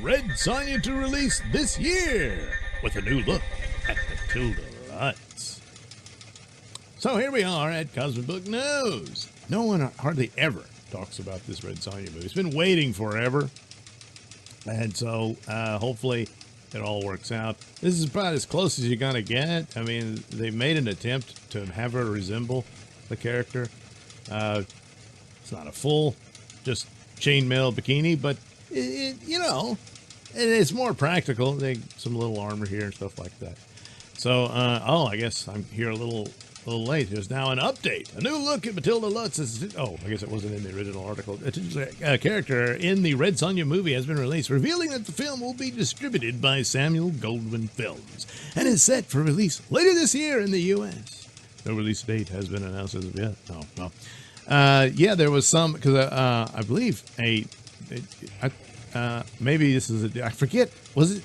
Red Sonja to release this year with a new look at Matilda Lutz. So here we are at Cosmic Book News. No one hardly ever talks about this Red Sonja movie. It's been waiting forever. And so hopefully it all works out. This is about as close as you're going to get. I mean, they made an attempt to have her resemble the character. It's not a full, just chainmail bikini, but, it's more practical. They some little armor here and stuff like that. So, I guess I'm here a little late. There's now an update. A new look at Matilda Lutz. I guess it wasn't in the original article. A character in the Red Sonja movie has been released, revealing that the film will be distributed by Samuel Goldwyn Films and is set for release later this year in the U.S. No release date has been announced as of yet. There was some, because I believe maybe this is I forget, was it?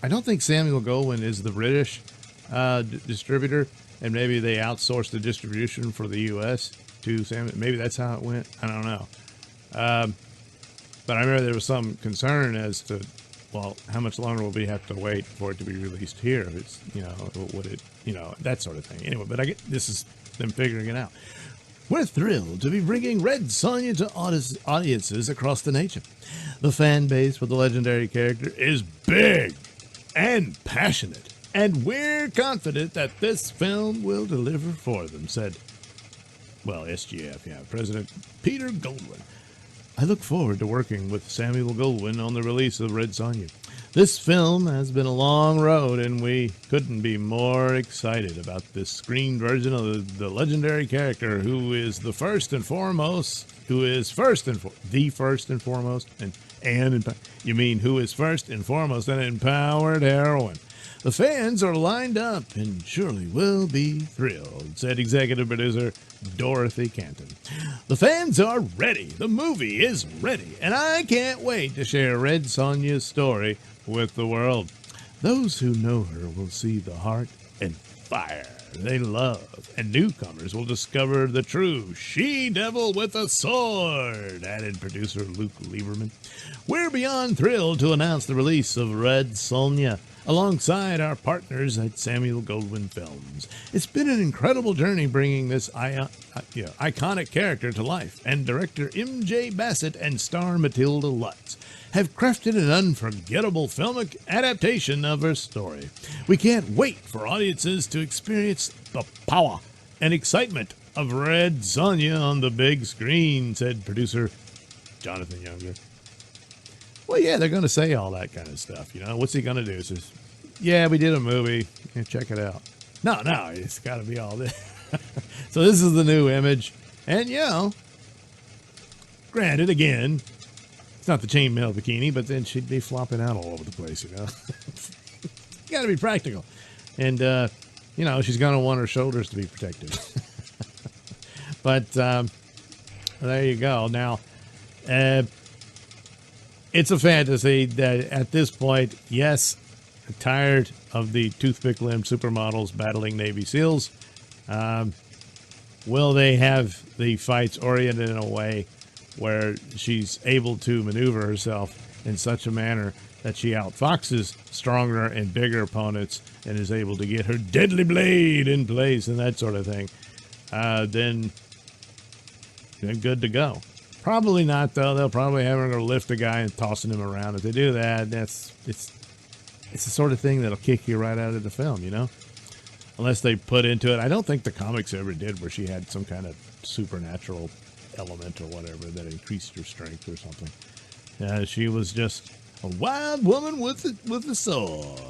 I don't think Samuel Goldwyn is the British distributor. And maybe they outsourced the distribution for the U.S. to Sam. Maybe that's how it went. I don't know. But I remember there was some concern as to, how much longer will we have to wait for it to be released here? If it's, that sort of thing. Anyway, but this is them figuring it out. We're thrilled to be bringing Red Sonja to audiences across the nation. The fan base for the legendary character is big and passionate. And we're confident that this film will deliver for them, said, SGF, President Peter Goldwyn. I look forward to working with Samuel Goldwyn on the release of Red Sonja. This film has been a long road, and we couldn't be more excited about this screened version of the legendary character who is first and foremost, and who is first and foremost an empowered heroine. The fans are lined up and surely will be thrilled, said executive producer Dorothy Canton. The fans are ready. The movie is ready, and I can't wait to share Red Sonja's story with the world. Those who know her will see the heart and fire they love, and newcomers will discover the true she-devil with a sword, added producer Luke Lieberman. We're beyond thrilled to announce the release of Red Sonja alongside our partners at Samuel Goldwyn Films. It's been an incredible journey bringing this iconic character to life, and director M.J. Bassett and star Matilda Lutz have crafted an unforgettable filmic adaptation of her story. We can't wait for audiences to experience the power and excitement of Red Sonja on the big screen, said producer Jonathan Younger. Well, they're going to say all that kind of stuff. What's he going to do? Says, we did a movie. Check it out. No, it's got to be all this. So this is the new image. And, granted, again, it's not the chainmail bikini, but then she'd be flopping out all over the place, You got to be practical. And, she's going to want her shoulders to be protected. But there you go. Now, it's a fantasy that at this point, yes, tired of the toothpick-limbed supermodels battling Navy SEALs. Will they have the fights oriented in a way where she's able to maneuver herself in such a manner that she outfoxes stronger and bigger opponents and is able to get her deadly blade in place and that sort of thing? Then they're good to go. Probably not, though. They'll probably have her go lift a guy and tossing him around. If they do that, it's the sort of thing that'll kick you right out of the film, Unless they put into it. I don't think the comics ever did where she had some kind of supernatural element or whatever that increased her strength or something. She was just a wild woman with a sword.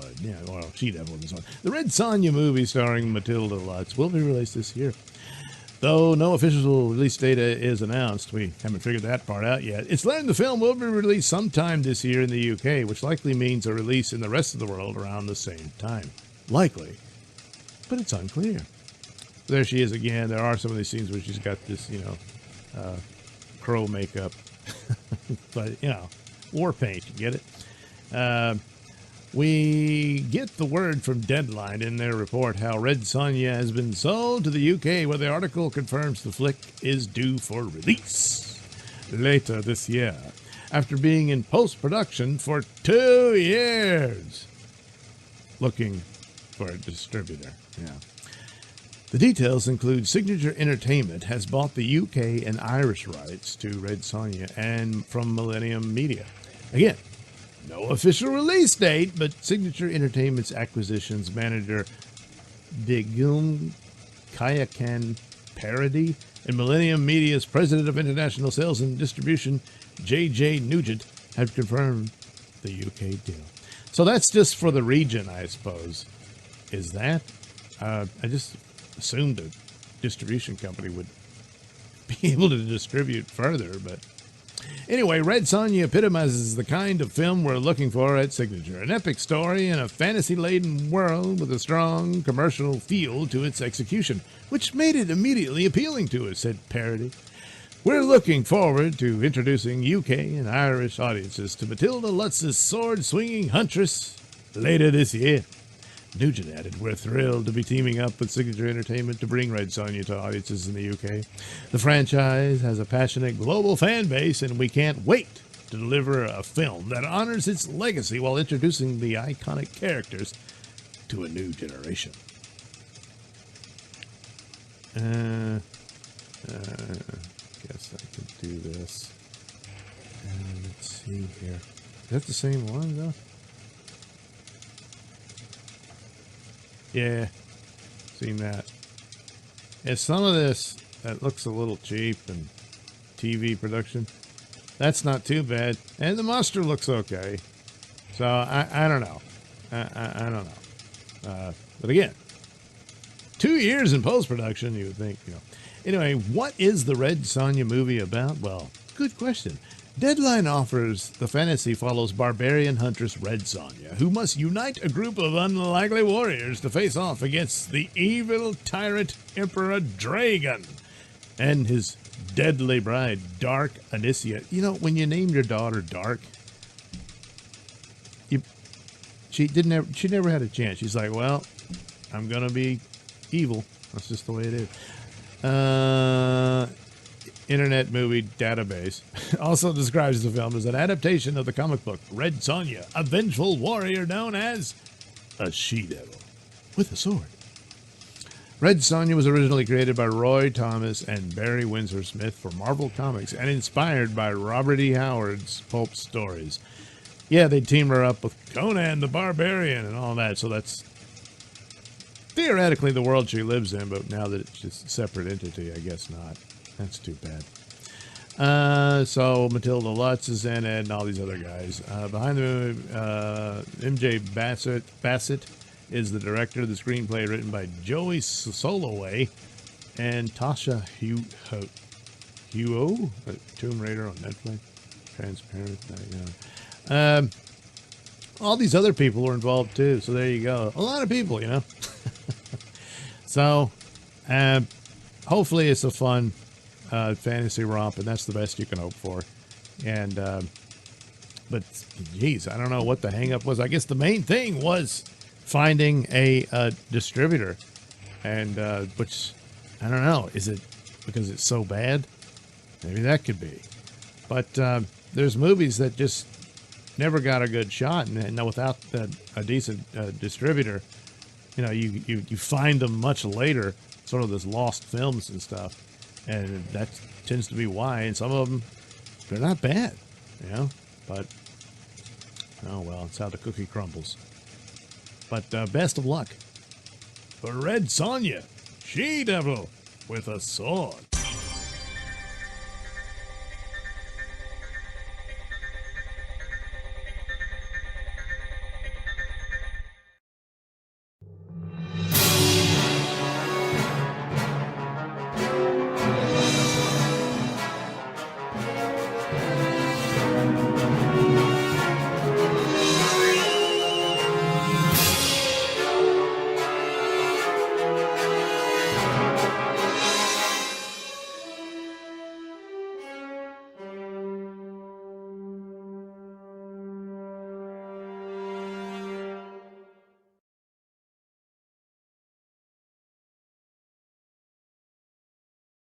She-devil with a sword. The Red Sonja movie starring Matilda Lutz will be released this year. Though no official release date is announced, we haven't figured that part out yet. It's learned the film will be released sometime this year in the UK, which likely means a release in the rest of the world around the same time. Likely. But it's unclear. There she is again. There are some of these scenes where she's got this, crow makeup. But, war paint, you get it? We get the word from Deadline in their report how Red Sonja has been sold to the UK, where the article confirms the flick is due for release later this year. after being in post-production for 2 years, looking for a distributor. Yeah. The details include Signature Entertainment has bought the UK and Irish rights to Red Sonja and from Millennium Media. Again, no official release date, but Signature Entertainment's acquisitions manager Degum Kayakan Parody and Millennium Media's president of international sales and distribution, J.J. Nugent, have confirmed the UK deal. So that's just for the region, I suppose. Is that? I just assumed a distribution company would be able to distribute further, but anyway, Red Sonja epitomizes the kind of film we're looking for at Signature. An epic story in a fantasy-laden world with a strong commercial feel to its execution, which made it immediately appealing to us, said Parody. We're looking forward to introducing UK and Irish audiences to Matilda Lutz's sword-swinging huntress later this year. Nugent added, we're thrilled to be teaming up with Signature Entertainment to bring Red Sonja to audiences in the UK. The franchise has a passionate global fan base, and we can't wait to deliver a film that honors its legacy while introducing the iconic characters to a new generation. Guess I could do this. Let's see here. Is that the same one, though? Yeah, seen that. And some of this that looks a little cheap and TV production. That's not too bad, and the muster looks okay. So I don't know. I don't know. But again, 2 years in post production, you would think, you know. Anyway, what is the Red Sonja movie about? Well, good question. Deadline offers the fantasy follows barbarian huntress Red Sonja, who must unite a group of unlikely warriors to face off against the evil tyrant Emperor Dragon and his deadly bride, Dark Anicia. You know, when you name your daughter Dark, she never had a chance. She's like, well, I'm gonna be evil. That's just the way it is. Internet Movie Database also describes the film as an adaptation of the comic book Red Sonja, a vengeful warrior known as a she-devil with a sword. Red Sonja was originally created by Roy Thomas and Barry Windsor Smith for Marvel Comics and inspired by Robert E. Howard's pulp stories. Yeah, they team her up with Conan the Barbarian and all that, so that's theoretically the world she lives in, but now that it's just a separate entity, I guess not. That's too bad. So Matilda Lutz is in it and all these other guys. Behind the movie, MJ Bassett is the director of the screenplay, written by Joey Soloway and Tasha Huo, Tomb Raider on Netflix. Transparent. All these other people were involved too, so there you go. A lot of people, you know. So hopefully it's a fun fantasy romp, and that's the best you can hope for. And but geez, I don't know what the hang up was. I guess the main thing was finding a distributor, and which I don't know, is it because it's so bad? Maybe that could be. But there's movies that just never got a good shot, and without a decent distributor, you know, you find them much later, sort of this lost films and stuff. And that tends to be why. And some of them, they're not bad, you know. But, oh well, it's how the cookie crumbles. But best of luck for Red Sonja, she-devil with a sword.